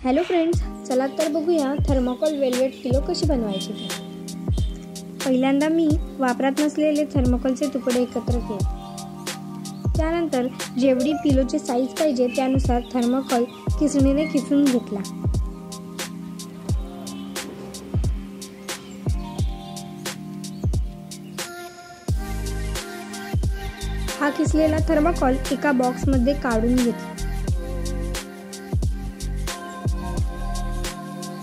Hello friends, चला तर बघूया थर्मोकोल वेलवेट पिलो कशी बनवायची ते। पहिल्यांदा मी वापरात नसलेले थर्मोकोलचे तुकडे एकत्र केले। त्यानंतर जेवढी पिलोची साईज पाहिजे त्यानुसार थर्मोकोल किसणीने किसून घेतला। हा किसलेला थर्मोकोल एका बॉक्समध्ये काढून घेतला।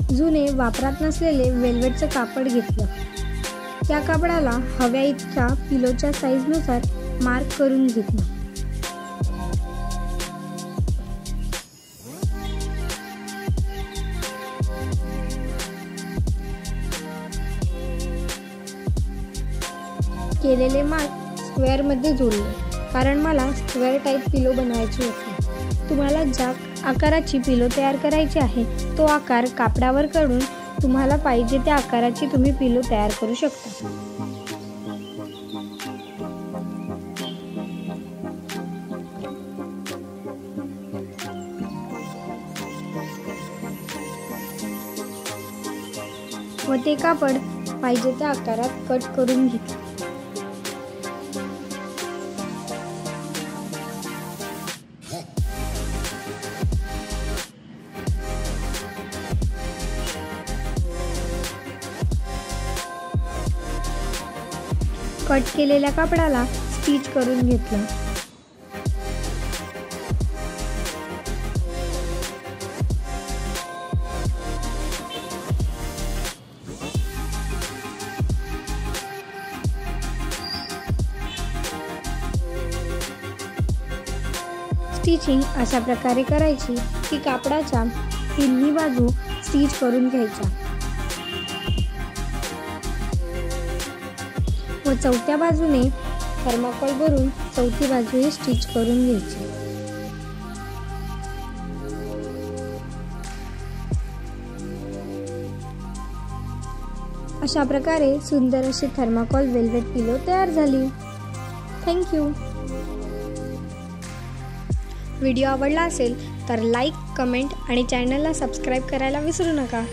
जुने वापरात नसलेले वेलवेटचं कापड घेतलं। त्या कापडाला हव्या इतक्या पिलोच्या साईजनुसार मार्क करून घेतलं। केलेले मार्क स्क्वेअर मध्ये जोडले, कारण मला स्क्वेअर टाईप पिलो बनवायची होती। तुम्हाला ज्या आकाराची पिलो तयार करायची आहे तो आकार कापडावर काढून तुम्हाला पाहिजे त्या आकाराची तुम्ही पिलो तयार करू शकता। व ते कापड पाहिजे त्या आकारात कट करून घेतले। कट केलेल्या कापडाला स्टिच करून घेतलं। स्टिचिंग अशा प्रकारे करायची की कापडाच्या तिन्ही बाजू स्टिच करून घ्यायच्या व चौथ्या बाजूने थर्मोकोल भरून चौथी बाजूही स्टिच करून घ्यायची। अशा प्रकारे सुंदर अशी थर्मोकोल वेलवेट पिलो तयार झाली। Thank you. व्हिडिओ आवडला असेल तर लाईक, कमेंट आणि चॅनलला सबस्क्राईब करायला विसरू नका।